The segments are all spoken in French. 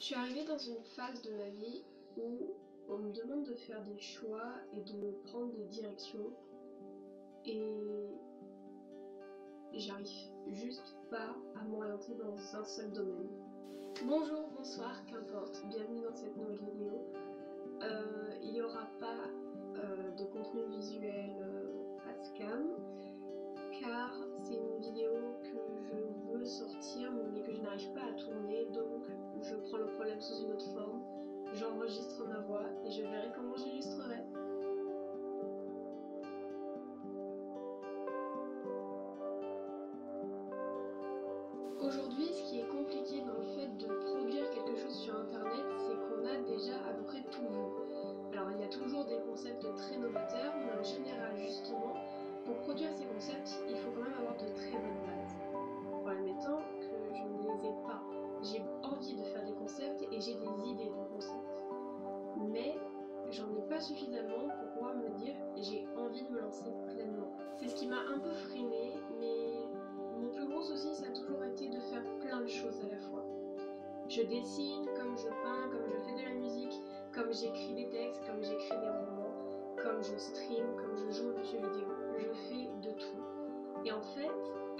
Je suis arrivée dans une phase de ma vie où on me demande de faire des choix et de prendre des directions et j'arrive juste pas à m'orienter dans un seul domaine. Bonjour, bonsoir, qu'importe, bienvenue dans cette nouvelle vidéo. Il n'y aura pas de contenu visuel face cam car c'est une vidéo que je veux sortir mais que je n'arrive pas à tourner, donc je prends le problème sous une autre forme, j'enregistre ma voix et je verrai comment j'illustrerai. Aujourd'hui, ce qui est compliqué dans le fait de produire quelque chose sur internet, c'est qu'on a déjà à peu près tout vu. Alors il y a toujours des concepts très novateurs, mais en général justement, pour produire ces concepts, il faut quand même avoir de très bonnes bases. En admettant que je ne les ai pas. J'ai envie de faire des concepts et j'ai des idées de concepts. Mais j'en ai pas suffisamment pour pouvoir me dire j'ai envie de me lancer pleinement. C'est ce qui m'a un peu freinée, mais mon plus gros souci ça a toujours été de faire plein de choses à la fois. Je dessine, comme je peins, comme je fais de la musique, comme j'écris des textes, comme j'écris des romans, comme je stream, comme je joue aux jeux vidéo. Je fais de tout. Et en fait,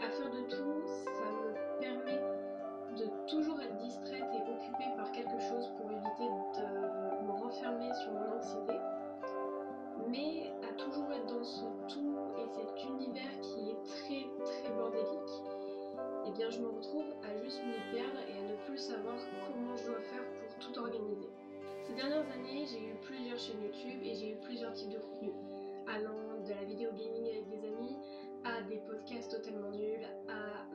à faire de tout, ça me permet de toujours être distraite et occupée par quelque chose pour éviter de me renfermer sur mon anxiété. Mais à toujours être dans ce tout et cet univers qui est très bordélique, eh bien je me retrouve à juste m'y perdre et à ne plus savoir comment je dois faire pour tout organiser. Ces dernières années, j'ai eu plusieurs chaînes YouTube et j'ai eu plusieurs types de contenus, allant de la vidéo gaming avec des amis, à des podcasts totalement nuls, à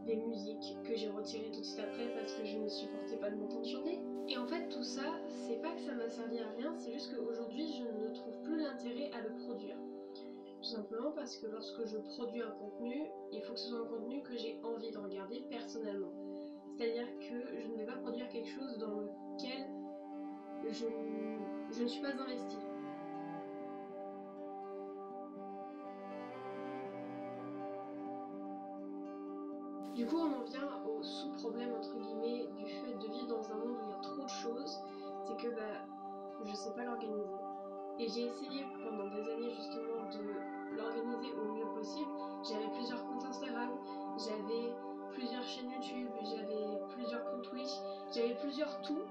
des musiques que j'ai retirées tout de suite après parce que je ne supportais pas de m'entendre chanter. Et en fait tout ça, c'est pas que ça m'a servi à rien, c'est juste qu'aujourd'hui je ne trouve plus l'intérêt à le produire. Tout simplement parce que lorsque je produis un contenu, il faut que ce soit un contenu que j'ai envie de regarder personnellement. C'est-à-dire que je ne vais pas produire quelque chose dans lequel je ne suis pas investie. Du coup, on en vient au sous-problème entre guillemets du fait de vivre dans un monde où il y a trop de choses, c'est que je sais pas l'organiser. Et j'ai essayé pendant des années justement de l'organiser au mieux possible. J'avais plusieurs comptes Instagram, j'avais plusieurs chaînes YouTube, j'avais plusieurs comptes Twitch, j'avais plusieurs tout,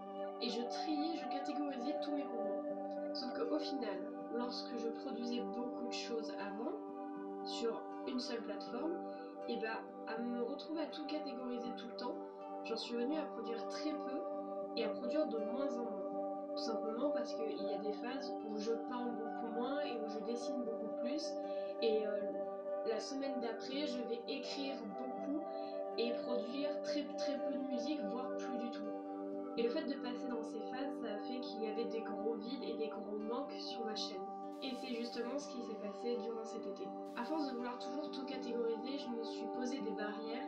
et je triais, je catégorisais tous mes contenus. Sauf qu'au final, lorsque je produisais beaucoup de choses avant, sur une seule plateforme, et à me retrouver à tout catégoriser tout le temps, j'en suis venue à produire très peu et à produire de moins en moins. Tout simplement parce qu'il y a des phases où je parle beaucoup moins et où je dessine beaucoup plus, et la semaine d'après je vais écrire beaucoup et produire très peu de musique, voire plus du tout. Et le fait de passer dans ces phases, ça a fait qu'il y avait des gros vides et des gros manques sur ma chaîne. Et c'est justement ce qui s'est passé durant cet été. À force de vouloir toujours tout catégoriser, je me suis posé des barrières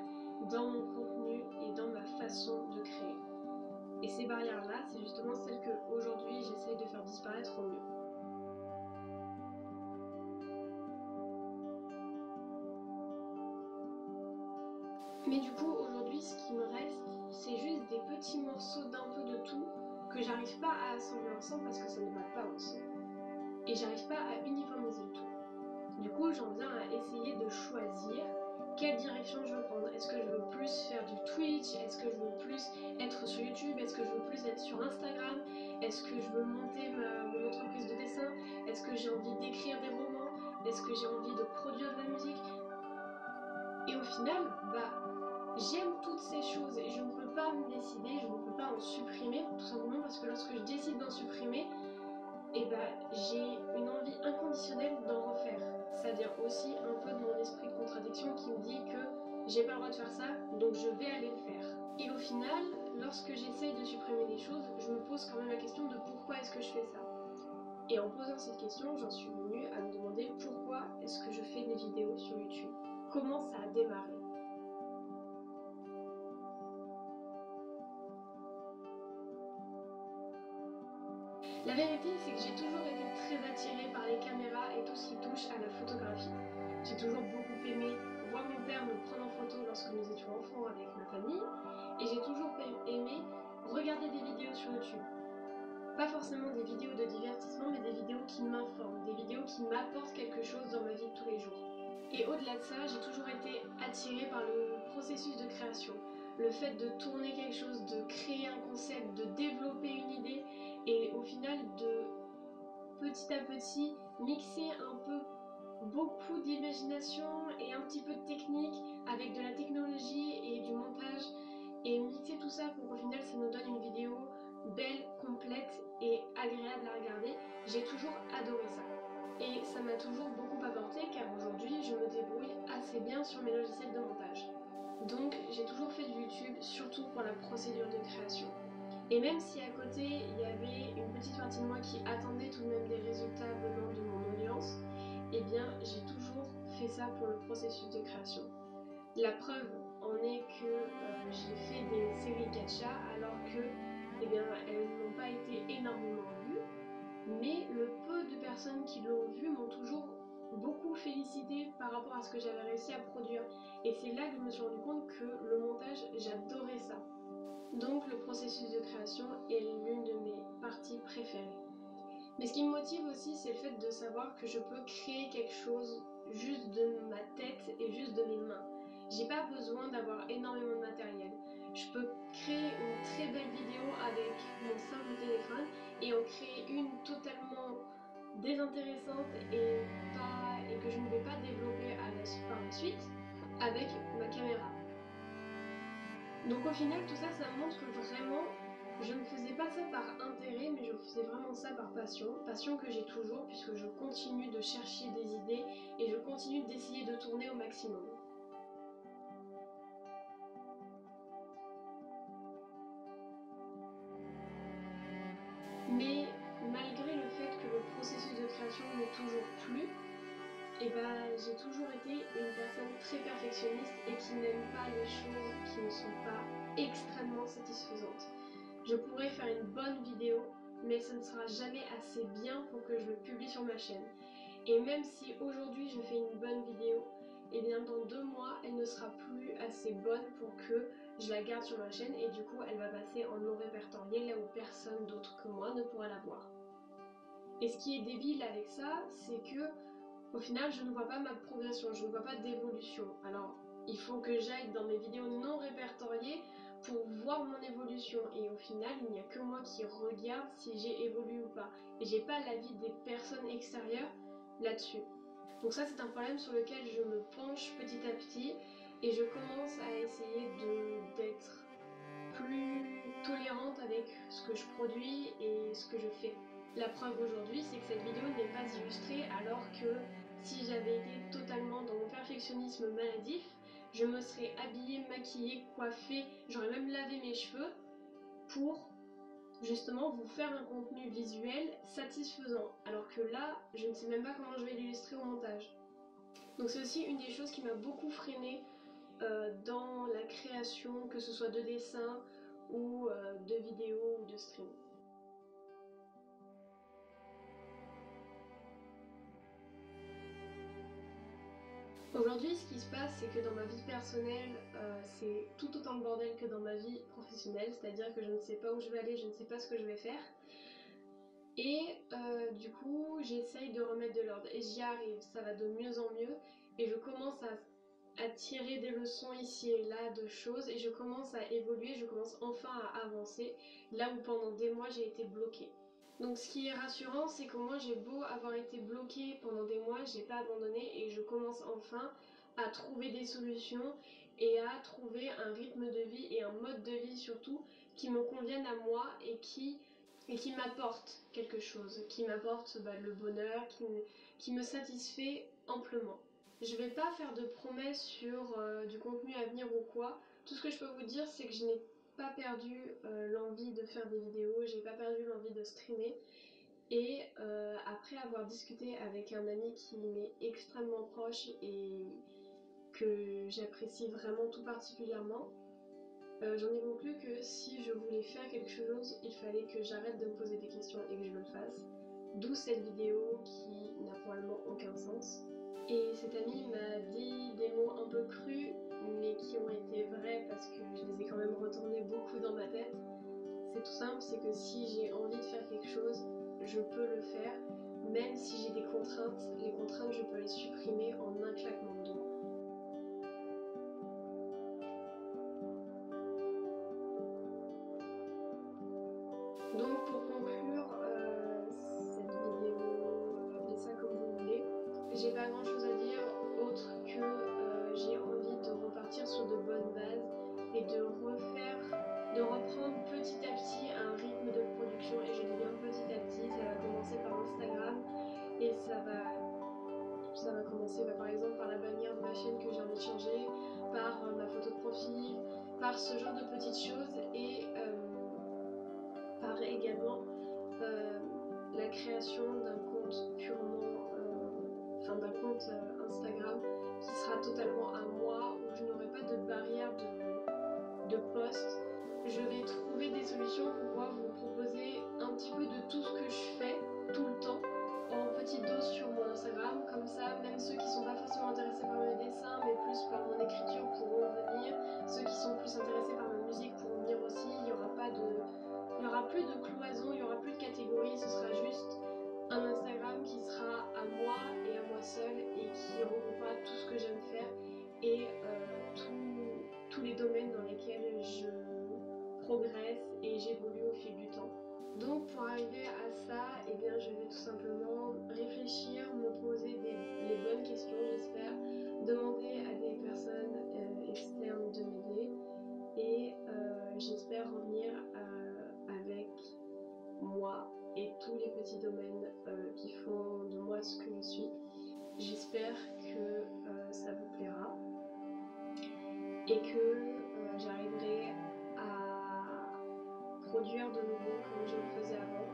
dans mon contenu et dans ma façon de créer. Et ces barrières-là, c'est justement celles que aujourd'hui j'essaye de faire disparaître au mieux. Mais du coup, aujourd'hui, ce qui me reste, c'est juste des petits morceaux d'un peu de tout que j'arrive pas à assembler ensemble parce que ça ne va pas ensemble. Et j'arrive pas à uniformiser le tout. Du coup, j'en viens à essayer de choisir quelle direction je veux prendre. Est-ce que je veux plus faire du Twitch? Est-ce que je veux plus être sur YouTube? Est-ce que je veux plus être sur Instagram? Est-ce que je veux monter mon entreprise de dessin? Est-ce que j'ai envie d'écrire des romans? Est-ce que j'ai envie de produire de la musique? Et au final, j'aime toutes ces choses et je ne peux pas me décider, je ne peux pas en supprimer, tout simplement parce que lorsque je décide d'en supprimer, j'ai une envie inconditionnelle d'en refaire. Ça vient aussi un peu de mon esprit de contradiction qui me dit que j'ai pas le droit de faire ça, donc je vais aller le faire. Et au final, lorsque j'essaye de supprimer des choses, je me pose quand même la question de pourquoi est-ce que je fais ça. Et en posant cette question, j'en suis venue à me demander pourquoi est-ce que je fais des vidéos sur YouTube. Comment ça a démarré? La vérité, c'est que j'ai toujours été très attirée par les caméras et tout ce qui touche à la photographie. J'ai toujours beaucoup aimé voir mon père me prendre en photo lorsque nous étions enfants avec ma famille, et j'ai toujours aimé regarder regarder des vidéos sur YouTube. Pas forcément des vidéos de divertissement, mais des vidéos qui m'informent, des vidéos qui m'apportent quelque chose dans ma vie de tous les jours. Et au-delà de ça, j'ai toujours été attirée par le processus de création. Le fait de tourner quelque chose, de créer un concept, de développer une idée et au final de petit à petit mixer un peu beaucoup d'imagination et un petit peu de technique avec de la technologie et du montage et mixer tout ça pour qu'au final ça nous donne une vidéo belle, complète et agréable à regarder. J'ai toujours adoré ça. Et ça m'a toujours beaucoup apporté car aujourd'hui je me débrouille assez bien sur mes logiciels de montage. Donc j'ai toujours fait du YouTube, surtout pour la procédure de création. Et même si à côté il y avait une petite partie de moi qui attendait tout de même des résultats venant de mon audience, eh bien j'ai toujours fait ça pour le processus de création. La preuve en est que j'ai fait des séries gacha alors que eh bien, elles n'ont pas été énormément vues, mais le peu de personnes qui l'ont vu m'ont toujours beaucoup félicité par rapport à ce que j'avais réussi à produire. Et c'est là que je me suis rendu compte que le montage, j'adorais ça. Donc le processus de création est l'une de mes parties préférées. Mais ce qui me motive aussi, c'est le fait de savoir que je peux créer quelque chose juste de ma tête et juste de mes mains. J'ai pas besoin d'avoir énormément de matériel. Je peux créer une très belle vidéo avec mon simple téléphone et en créer une totalement désintéressante et que je ne vais pas développer par la suite avec ma caméra. Donc au final, tout ça, ça montre que vraiment, je ne faisais pas ça par intérêt, mais je faisais vraiment ça par passion. Passion que j'ai toujours, puisque je continue de chercher des idées et je continue d'essayer de tourner au maximum. Mais malgré le fait que le processus de création m'ait toujours plu, et j'ai toujours été une personne très perfectionniste et qui n'aime pas les choses qui ne sont pas extrêmement satisfaisantes. Je pourrais faire une bonne vidéo, mais ce ne sera jamais assez bien pour que je le publie sur ma chaîne. Et même si aujourd'hui je fais une bonne vidéo, et bien dans 2 mois elle ne sera plus assez bonne pour que je la garde sur ma chaîne et du coup elle va passer en non répertorié là où personne d'autre que moi ne pourra la voir. Et ce qui est débile avec ça, c'est que au final je ne vois pas ma progression, je ne vois pas d'évolution. Alors il faut que j'aille dans mes vidéos non répertoriées pour voir mon évolution et au final il n'y a que moi qui regarde si j'ai évolué ou pas et j'ai pas l'avis des personnes extérieures là-dessus. Donc ça c'est un problème sur lequel je me penche petit à petit et je commence à essayer d'être plus tolérante avec ce que je produis et ce que je fais. La preuve aujourd'hui c'est que cette vidéo n'est pas illustrée alors que si j'avais été totalement dans mon perfectionnisme maladif, je me serais habillée, maquillée, coiffée, j'aurais même lavé mes cheveux pour justement vous faire un contenu visuel satisfaisant. Alors que là, je ne sais même pas comment je vais l'illustrer au montage. Donc c'est aussi une des choses qui m'a beaucoup freinée dans la création, que ce soit de dessins ou de vidéos ou de streams. Aujourd'hui, ce qui se passe, c'est que dans ma vie personnelle, c'est tout autant le bordel que dans ma vie professionnelle, c'est-à-dire que je ne sais pas où je vais aller, je ne sais pas ce que je vais faire. Et du coup, j'essaye de remettre de l'ordre et j'y arrive, ça va de mieux en mieux et je commence à tirer des leçons ici et là de choses et je commence à évoluer, je commence enfin à avancer, là où pendant des mois j'ai été bloquée. Donc ce qui est rassurant, c'est qu'au moins j'ai beau avoir été bloquée pendant des mois, j'ai pas abandonné et je commence enfin à trouver des solutions et à trouver un rythme de vie et un mode de vie surtout qui me conviennent à moi et qui m'apporte quelque chose, qui m'apporte le bonheur, qui me satisfait amplement. Je vais pas faire de promesses sur du contenu à venir ou quoi. Tout ce que je peux vous dire, c'est que je n'ai pas perdu l'envie de faire des vidéos, j'ai pas perdu l'envie de streamer. Et après avoir discuté avec un ami qui m'est extrêmement proche et que j'apprécie vraiment tout particulièrement, j'en ai conclu que si je voulais faire quelque chose, il fallait que j'arrête de me poser des questions et que je le fasse. D'où cette vidéo qui n'a probablement aucun sens. Et cet ami m'a dit des mots un peu crus, mais qui ont été vrais parce que je les ai quand même retournés beaucoup dans ma tête. c'est tout simple, c'est que si j'ai envie de faire quelque chose, je peux le faire, même si j'ai des contraintes. Les contraintes, je peux les supprimer en un claquement de doigts. Donc pour conclure cette vidéo, appelez ça comme vous voulez, j'ai pas grand chose à dire autre que j'ai envie de repartir sur de bonnes bases et de reprendre petit à petit un rythme de production, et je dis bien petit à petit. Ça va commencer par Instagram et ça va commencer par exemple par la bannière de ma chaîne que j'ai envie de changer, par ma photo de profil, par ce genre de petites choses, et par également la création d'un compte purement, d'un compte Instagram qui sera totalement à moi, où je n'aurai pas de barrière de post. Je vais trouver des solutions pour pouvoir vous proposer un petit peu de tout ce que je fais tout le temps en petite dose sur mon Instagram. Comme ça, même ceux qui ne sont pas forcément intéressés par mes dessins mais plus par mon écriture pourront venir. Ceux qui sont plus intéressés par ma musique pourront venir aussi. Il n'y aura plus de cloison, il n'y aura plus de catégories. Ce sera juste un Instagram qui sera à moi et à moi seule, et qui regroupera tout ce que j'aime faire et tous les domaines dans lesquels je progresse et j'évolue au fil du temps. Donc pour arriver à ça, eh bien, je vais tout simplement réfléchir, me poser les bonnes questions, j'espère, demander à des personnes externes de m'aider, et j'espère revenir avec moi et tous les petits domaines qui font de moi ce que je suis. J'espère que ça vous plaira et que j'arriverai à produire de nouveau comme je le faisais avant,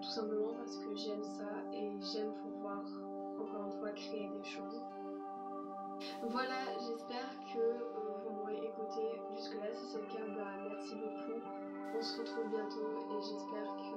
tout simplement parce que j'aime ça et j'aime pouvoir encore une fois créer des choses. Voilà, j'espère que vous m'aurez écouté jusque là. Si c'est le cas, merci beaucoup. On se retrouve bientôt et j'espère que